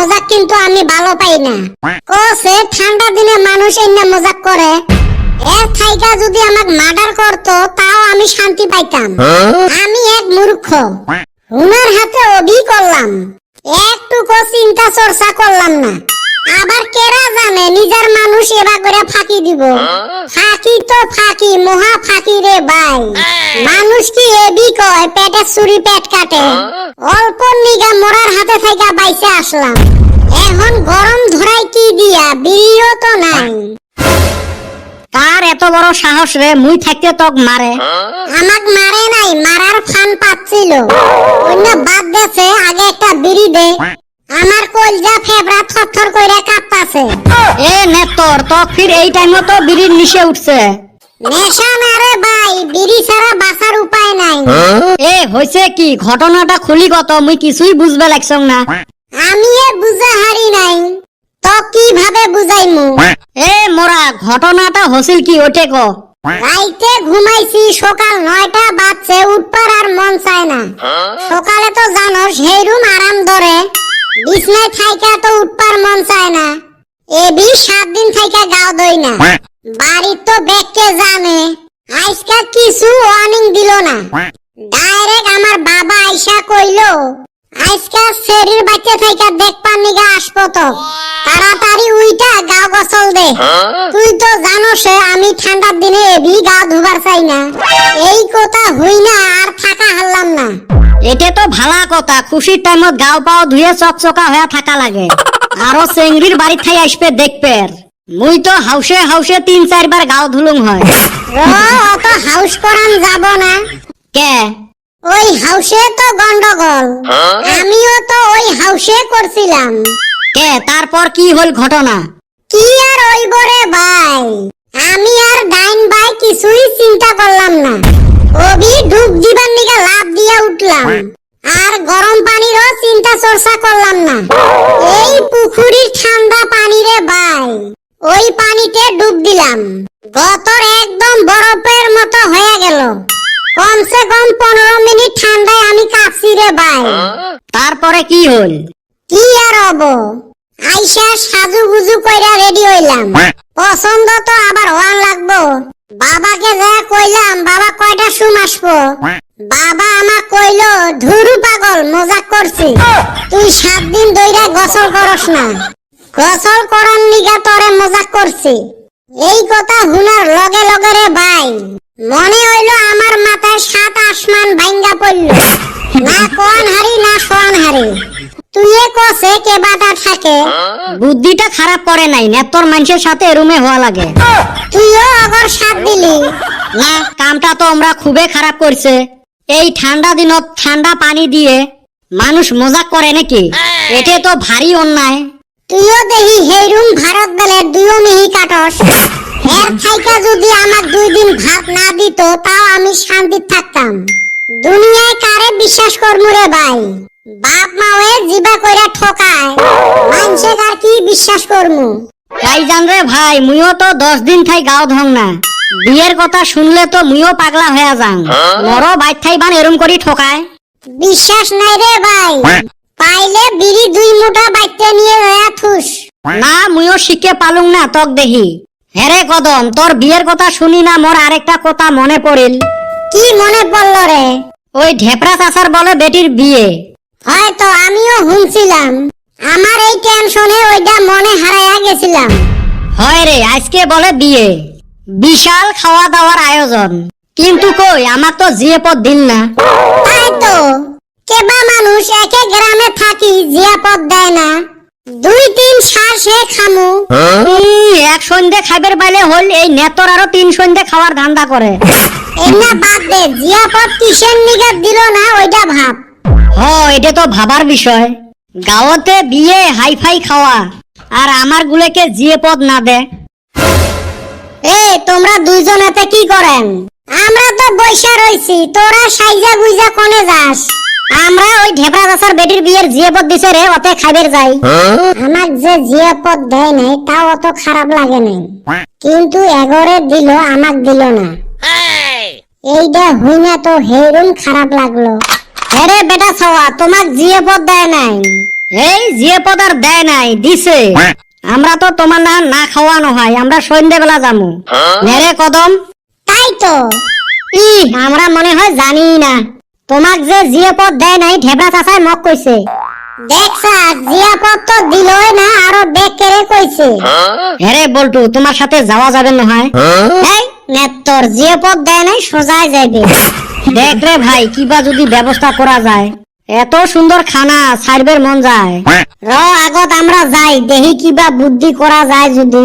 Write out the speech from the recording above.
মজাক কিন্তু আমি ভালো পাই না। কোসে ঠান্ডা দিনে মানুষ এমনি মজাক করে, এর থাইকা যদি আমাক মার্ডার করতো তাও আমি শান্তি পাইতাম। আমি এক মূর্খ, হুনার হাতে অভি করলাম, একটুকু চিন্তা চর্চা করলাম না। আবার কেরা জানে নিজের মানুষ এবার করে ফাঁকি দিব। ফাঁকি তো ফাঁকি, মহা ফাঁকি রে ভাই। মানুষ কি এবি কয় পেটের ছুরি পেট কাটে। অল্প নিগা মরার হাতে থাইকা বাইসে আসলাম। এখন গরম ধরাই কি দিয়া, বিড়িও তো নাই। কার এত বড় সাহস রে মুই থাকতে তক মারে? আমাক মারে নাই, মারার ফান পাচ্ছিল। অন্য বাদ দেছে, আগে একটা বিড়ি দে। আমার কলজা ফেবরা থরথর কইরা কাঁপতাছে। এ নেতর তক ফির এই টাইমে তো বিড়ির নিশে উঠছে। নেশা না রে ভাই, বিড়ি ছাড়া বাঁচার উপায় নাই। এ হইছে কি, ঘটনাটা খুলি কত, মুই কিছুই বুঝবে লাগছং না। আমি এ বুঝা হারি নাই, তো কিভাবে বুঝাইমু? এ মোরা ঘটনাটা হছিল কি ওটে ক। রাইতে ঘুমাইছি, সকাল 9টা বাজছে, উঠবার আর মন চায় না। সকালে তো জানোস হেরুম আরাম ধরে, বিছনায় থাইকা তো উঠবার মন চায় না। এবি 7 দিন থাইকা গাও দই না। বাড়ির তো বেককে জানে, আজকা কিছু ওয়ার্নিং দিল না। ডাইরেক্ট আমার বাবা আইসা কইলো, আজকা শরীর বাচ্চা থাইকা দেখবার নিগা আসবো তো, তাড়াতাড়ি উইটা গাও গোসল দে। তুই তো জানোস আমি ঠান্ডার দিনে এবি গাও ধুবার চাই না। এই কথা হই না আর থাকা হারলাম না। এতে তো ভালা কথা, খুশির টাইমত গাও পাও ধুয়ে চকচকা হয়ে থাকা লাগে। আরো চেংড়ির বাড়ি থাই আসবে দেখবে। মুই তো হাউসে হাউসে 3-4 বার গাও ধুলুম হয়। অত হাউস করান যাব না। কে? ওই হাউসে তো গন্ডগোল, আমিও তো ওই হাউসে করছিলাম। কে তারপর কি হল ঘটনা? কি আর হইব রে ভাই, আমি আর ডাইন ভাই কিছুই চিন্তা করলাম না। অভি ডুব দিবার নিগা লাভ দিয়া উঠলাম, আর গরম পানিরও চিন্তা চর্চা করলাম না। এই পুকুরির ঠান্ডা পানি রে ভাই, ওই পানিতে ডুব দিলাম। গতর একদম বরফের মতো হয়ে গেল। কমসে কম 15 মিনিট ঠান্ডায় আমি কাঁপছি রে ভাই। তারপরে কি হল? কি আর হবো, আইসা সাজু গুজু কইরা রেডি হইলাম। পছন্দ তো আবার হওয়ান লাগবো। বাবাকে যা কইলাম, বাবা কয়টা সুম আসবো? বাবা আমাক কইলো, ধুরু পাগল মজাক করছি, তুই 7 দিন ধইরা গোসল করস না, গোসল করার নিগা তোরে মজাক করছি। এই কথা হুনার লগে লগে রে ভাই, মনে হইলো আমার মাথায় 7 আসমান ভাঙ্গা পড়ল। না কোন হারি না সোয়ান হারি, তুই কসে কে বাটা থাকে। বুদ্ধিটা খারাপ করে নাই, নেতর মানুষের সাথে রুমে হওয়া লাগে। তুইও আগর সাথ দিলি না, কামটা তো আমরা খুবই খারাপ করছে। এই ঠান্ডা দিনত ঠান্ডা পানি দিয়ে মানুষ মজাক করে নাকি? এতে তো ভারী অন্যায়। তুইও দেখি হেরুম ভারত বেলের দুইও মিহি কাটস। এর থাইকা যদি আমার 2 দিন ভাত না দিত তাও আমি শান্তি থাকতাম। দুনিয়ায় কারে বিশ্বাস করমু রে ভাই? বাপ মাওয়ে জিবা কইরা ঠকায়, মানুষে আর কি বিশ্বাস করমু? তাই জান রে ভাই, মুইও তো 10 দিন থাই গাও ধং না। বিয়ের কথা শুনলে তো মুইও পাগলা হয়ে যাং। মরো বাইর থাই বান এরম করি ঠকায়। বিশ্বাস নাই রে ভাই, পাইলে বিড়ি 2 মুঠা বাইতে নিয়ে হয়া থুস। না, মুইও শিখে পালুং না তক দেখি। হেরে কদম, তোর বিয়ের কথা শুনি না মোর আরেকটা কথা মনে পড়িল। কি মনে পড়ল রে? ওই ঢেপরা চাচার বলে বেটির বিয়ে। হয়তো আমিও শুনছিলাম, আমার এই টেনশনে ওইটা মনে হারাইয়া গেছিলাম। হয় রে, আজকে বলে বিয়ে, বিশাল খাওয়া দাওয়ার আয়োজন। কিন্তু কই আমার তো জিয়ে পদ দিল না। তাই তো, কেবা মানুষ একে গ্রামে থাকি জিয়াপদ দেয় না। 2-3 শ্বাসে খামু। এক সন্ধ্যে খাইবার বাইলে হল এই নেতর আরো 3 সন্ধ্যে খাওয়ার ধান্দা করে। এমনা বাদ দে, জিয়াপদ কিসের নিগা দিল না ওইটা ভাব। এটা তো ভাবার বিষয়। গাঁৱতে বিয়ে হাইফাই খাওয়া, আর আমার গুলোকে জিয়ে পদ না দে। তোমরা দুইজনেতে কি করেন? আমরা তো বৈশা রইছি, তোরা সাইজা গুইজা কোনে যাস? আমরা ওই ঢেপরা চাচার বেটির বিয়ের জিয়ে পদ দিছে রে, ওতে খাইবার যাই। আমাক যে জিয়াপদ দেয় নাই তাও অত খারাপ লাগে নাই, কিন্তু এগরে দিল আমাক দিল না। এইটা হই না তো হেরুম খারাপ লাগলো। আরে বেটা ছাওয়া, তোমাক জিয়ে পদ দেয় নাই, এই যে পদার দেয় নাই দিছে। আমরা তো তোমার না খাওয়ানো হয়, আমরা সন্ধ্যেবেলা যাবো। মেরে কদম তাই তো। আমরা মনে হয় জানি না। তোমাক যে জিয়ে পদ দেয় নাই ঢেবরা চাচাই মক কইছে। দেখছা জিয়াপদ তো দিলই না, আরো বেকেরে কইছে। আরে বল্টু তোমার সাথে যাওয়া যাবে নহয়। এই নেত্তর জিয়াপদ দেয় নাই, সোজাই যাইবে। দেখ রে ভাই কিবা যদি ব্যবস্থা করা যায়, এত সুন্দর খানা ছাড়বের মন যায়। র আগত আমরা যাই, দেখি কিবা বুদ্ধি করা যায় যদি।